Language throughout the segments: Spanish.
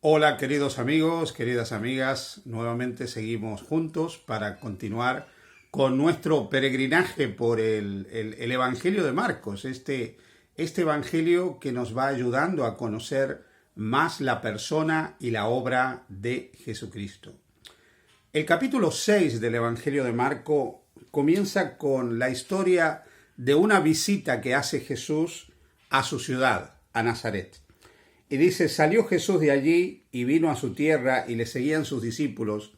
Hola queridos amigos, queridas amigas, nuevamente seguimos juntos para continuar con nuestro peregrinaje por el Evangelio de Marcos, este Evangelio que nos va ayudando a conocer más la persona y la obra de Jesucristo. El capítulo 6 del Evangelio de Marcos comienza con la historia de una visita que hace Jesús a su ciudad, a Nazaret. Y dice, salió Jesús de allí y vino a su tierra y le seguían sus discípulos.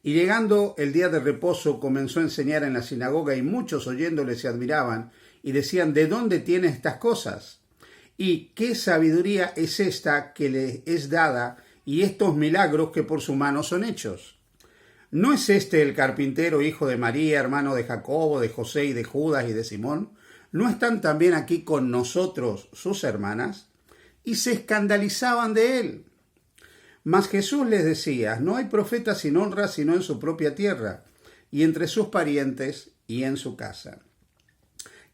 Y llegando el día de reposo comenzó a enseñar en la sinagoga y muchos oyéndole se admiraban y decían, ¿de dónde tiene estas cosas? ¿Y qué sabiduría es esta que le es dada y estos milagros que por su mano son hechos? ¿No es este el carpintero, hijo de María, hermano de Jacobo, de José y de Judas y de Simón? ¿No están también aquí con nosotros sus hermanas? Y se escandalizaban de él. Mas Jesús les decía, no hay profeta sin honra sino en su propia tierra, y entre sus parientes y en su casa.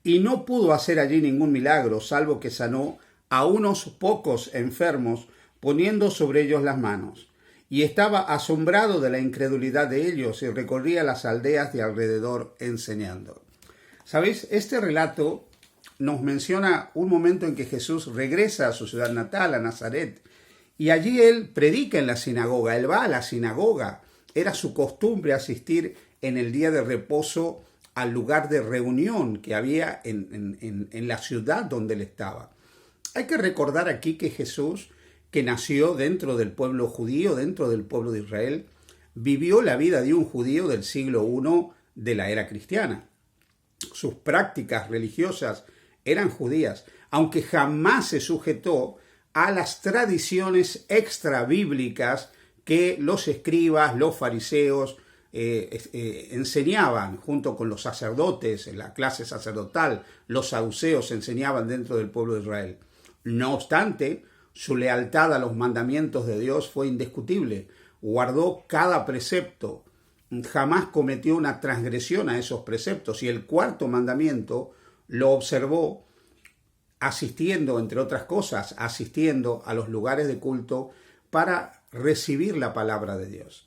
Y no pudo hacer allí ningún milagro, salvo que sanó a unos pocos enfermos, poniendo sobre ellos las manos. Y estaba asombrado de la incredulidad de ellos, y recorría las aldeas de alrededor enseñando. ¿Sabéis? Este relato nos menciona un momento en que Jesús regresa a su ciudad natal, a Nazaret, y allí él predica en la sinagoga, él va a la sinagoga. Era su costumbre asistir en el día de reposo al lugar de reunión que había en la ciudad donde él estaba. Hay que recordar aquí que Jesús, que nació dentro del pueblo judío, dentro del pueblo de Israel, vivió la vida de un judío del siglo I de la era cristiana. Sus prácticas religiosas eran judías, aunque jamás se sujetó a las tradiciones extrabíblicas que los escribas, los fariseos enseñaban junto con los sacerdotes, en la clase sacerdotal, los saduceos enseñaban dentro del pueblo de Israel. No obstante, su lealtad a los mandamientos de Dios fue indiscutible, guardó cada precepto, jamás cometió una transgresión a esos preceptos y el cuarto mandamiento lo observó asistiendo, entre otras cosas, asistiendo a los lugares de culto para recibir la palabra de Dios.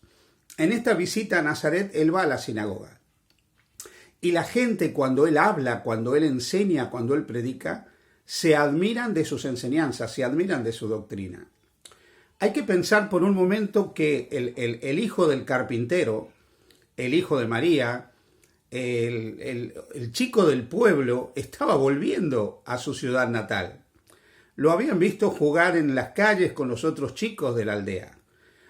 En esta visita a Nazaret, él va a la sinagoga. Y la gente, cuando él habla, cuando él enseña, cuando él predica, se admiran de sus enseñanzas, se admiran de su doctrina. Hay que pensar por un momento que el hijo del carpintero, el hijo de María, el chico del pueblo estaba volviendo a su ciudad natal. Lo habían visto jugar en las calles con los otros chicos de la aldea.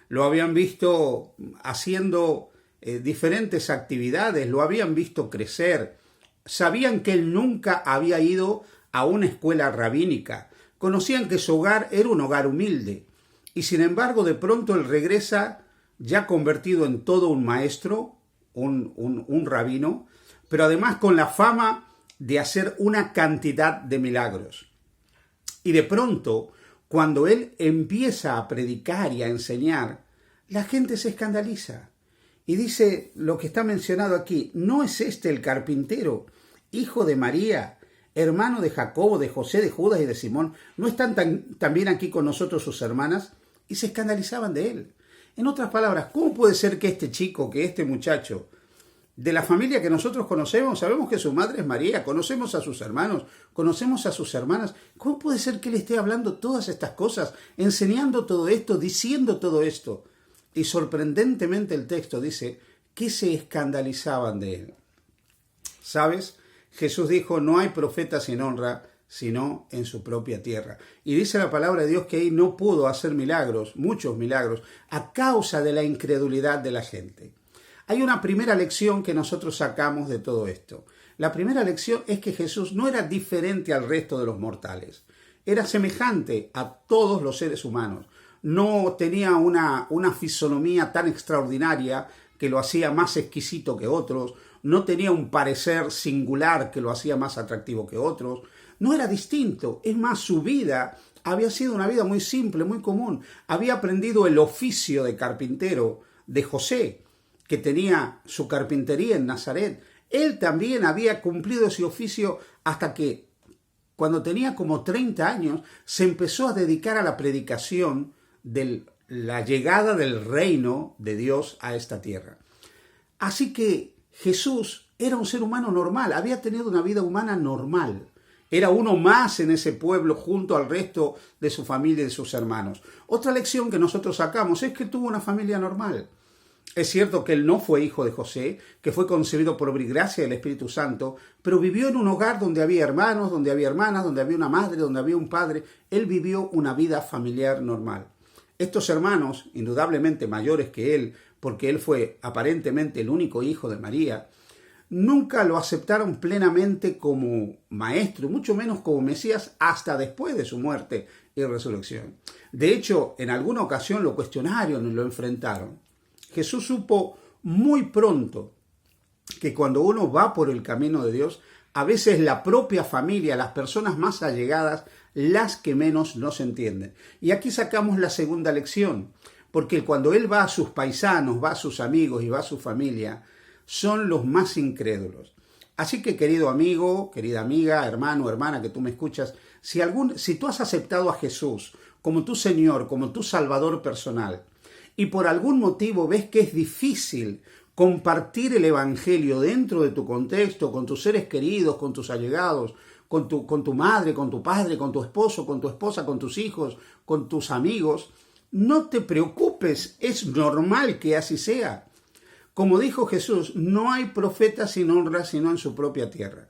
Lo habían visto haciendo diferentes actividades, lo habían visto crecer. Sabían que él nunca había ido a una escuela rabínica. Conocían que su hogar era un hogar humilde. Y sin embargo, de pronto él regresa ya convertido en todo un maestro, un rabino, pero además con la fama de hacer una cantidad de milagros. Y de pronto, cuando él empieza a predicar y a enseñar, la gente se escandaliza. Y dice lo que está mencionado aquí, ¿no es este el carpintero, hijo de María, hermano de Jacobo, de José, de Judas y de Simón? ¿No están también aquí con nosotros sus hermanas? Y se escandalizaban de él. En otras palabras, ¿cómo puede ser que este chico, que este muchacho, de la familia que nosotros conocemos, sabemos que su madre es María, conocemos a sus hermanos, conocemos a sus hermanas, ¿cómo puede ser que él esté hablando todas estas cosas, enseñando todo esto, diciendo todo esto? Y sorprendentemente el texto dice que se escandalizaban de él. ¿Sabes? Jesús dijo, no hay profeta sin honra, sino en su propia tierra. Y dice la palabra de Dios que ahí no pudo hacer milagros, muchos milagros, a causa de la incredulidad de la gente. Hay una primera lección que nosotros sacamos de todo esto. La primera lección es que Jesús no era diferente al resto de los mortales. Era semejante a todos los seres humanos. No tenía una fisonomía tan extraordinaria que lo hacía más exquisito que otros. No tenía un parecer singular que lo hacía más atractivo que otros. No era distinto, es más, su vida había sido una vida muy simple, muy común. Había aprendido el oficio de carpintero de José, que tenía su carpintería en Nazaret. Él también había cumplido ese oficio hasta que, cuando tenía como 30 años, se empezó a dedicar a la predicación del la llegada del reino de Dios a esta tierra. Así que Jesús era un ser humano normal, había tenido una vida humana normal. Era uno más en ese pueblo junto al resto de su familia y de sus hermanos. Otra lección que nosotros sacamos es que tuvo una familia normal. Es cierto que él no fue hijo de José, que fue concebido por obra y gracia del Espíritu Santo, pero vivió en un hogar donde había hermanos, donde había hermanas, donde había una madre, donde había un padre. Él vivió una vida familiar normal. Estos hermanos, indudablemente mayores que él, porque él fue aparentemente el único hijo de María, nunca lo aceptaron plenamente como maestro, mucho menos como Mesías, hasta después de su muerte y resurrección. De hecho, en alguna ocasión lo cuestionaron y lo enfrentaron. Jesús supo muy pronto que cuando uno va por el camino de Dios, a veces la propia familia, las personas más allegadas, las que menos nos entienden. Y aquí sacamos la segunda lección, porque cuando él va a sus paisanos, va a sus amigos y va a su familia, son los más incrédulos. Así que, querido amigo, querida amiga, hermano, hermana que tú me escuchas, si tú has aceptado a Jesús como tu Señor, como tu Salvador personal, y por algún motivo ves que es difícil compartir el Evangelio dentro de tu contexto, con tus seres queridos, con tus allegados, con tu madre, con tu padre, con tu esposo, con tu esposa, con tus hijos, con tus amigos, no te preocupes, es normal que así sea. Como dijo Jesús, no hay profeta sin honra sino en su propia tierra.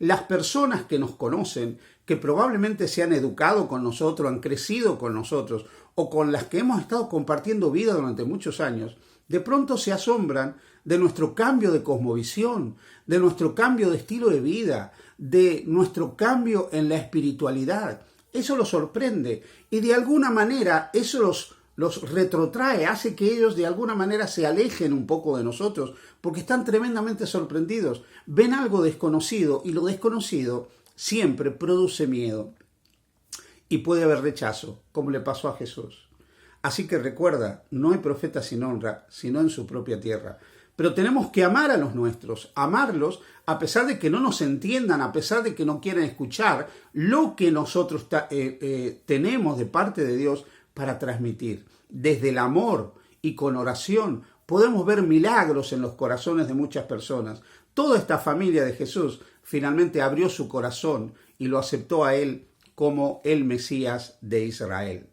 Las personas que nos conocen, que probablemente se han educado con nosotros, han crecido con nosotros, o con las que hemos estado compartiendo vida durante muchos años, de pronto se asombran de nuestro cambio de cosmovisión, de nuestro cambio de estilo de vida, de nuestro cambio en la espiritualidad. Eso los sorprende y de alguna manera eso los retrotrae, hace que ellos de alguna manera se alejen un poco de nosotros porque están tremendamente sorprendidos. Ven algo desconocido y lo desconocido siempre produce miedo y puede haber rechazo, como le pasó a Jesús. Así que recuerda, no hay profeta sin honra, sino en su propia tierra. Pero tenemos que amar a los nuestros, amarlos a pesar de que no nos entiendan, a pesar de que no quieran escuchar lo que nosotros tenemos de parte de Dios para transmitir. Desde el amor y con oración podemos ver milagros en los corazones de muchas personas. Toda esta familia de Jesús finalmente abrió su corazón y lo aceptó a él como el Mesías de Israel.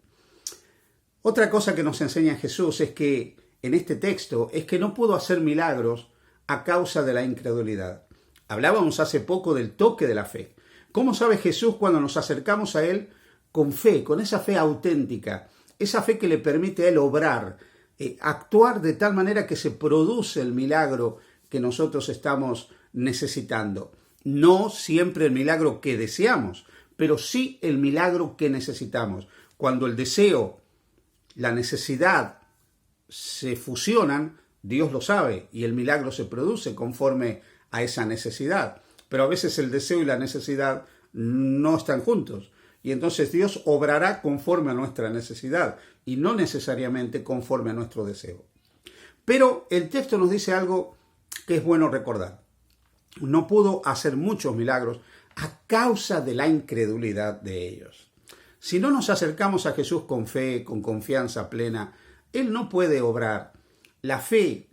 Otra cosa que nos enseña Jesús es que en este texto es que no pudo hacer milagros a causa de la incredulidad. Hablábamos hace poco del toque de la fe. ¿Cómo sabe Jesús cuando nos acercamos a él? Con fe, con esa fe auténtica, esa fe que le permite a él obrar, actuar de tal manera que se produce el milagro que nosotros estamos necesitando. No siempre el milagro que deseamos, pero sí el milagro que necesitamos. Cuando el deseo, la necesidad se fusionan, Dios lo sabe y el milagro se produce conforme a esa necesidad. Pero a veces el deseo y la necesidad no están juntos. Y entonces Dios obrará conforme a nuestra necesidad y no necesariamente conforme a nuestro deseo. Pero el texto nos dice algo que es bueno recordar. No pudo hacer muchos milagros a causa de la incredulidad de ellos. Si no nos acercamos a Jesús con fe, con confianza plena, Él no puede obrar. La fe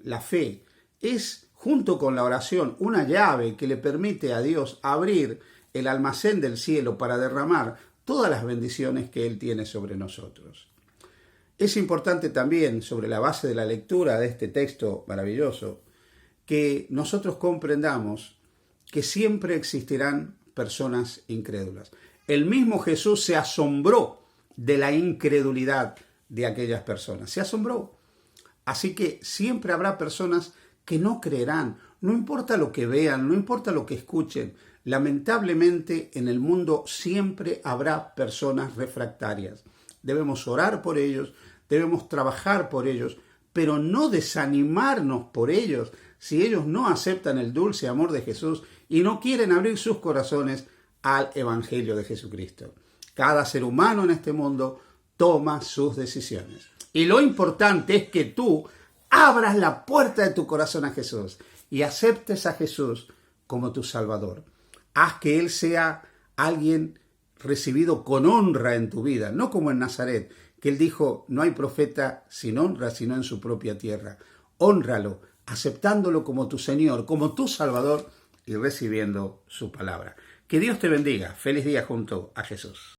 es, junto con la oración, una llave que le permite a Dios abrir el almacén del cielo para derramar todas las bendiciones que Él tiene sobre nosotros. Es importante también, sobre la base de la lectura de este texto maravilloso, que nosotros comprendamos que siempre existirán personas incrédulas. El mismo Jesús se asombró de la incredulidad de aquellas personas. Se asombró. Así que siempre habrá personas que no creerán. No importa lo que vean, no importa lo que escuchen. Lamentablemente en el mundo siempre habrá personas refractarias. Debemos orar por ellos, debemos trabajar por ellos, pero no desanimarnos por ellos si ellos no aceptan el dulce amor de Jesús y no quieren abrir sus corazones al Evangelio de Jesucristo. Cada ser humano en este mundo toma sus decisiones. Y lo importante es que tú abras la puerta de tu corazón a Jesús y aceptes a Jesús como tu Salvador. Haz que Él sea alguien recibido con honra en tu vida, no como en Nazaret, que él dijo, no hay profeta sin honra sino en su propia tierra. Hónralo, aceptándolo como tu Señor, como tu Salvador y recibiendo su palabra. Que Dios te bendiga. Feliz día junto a Jesús.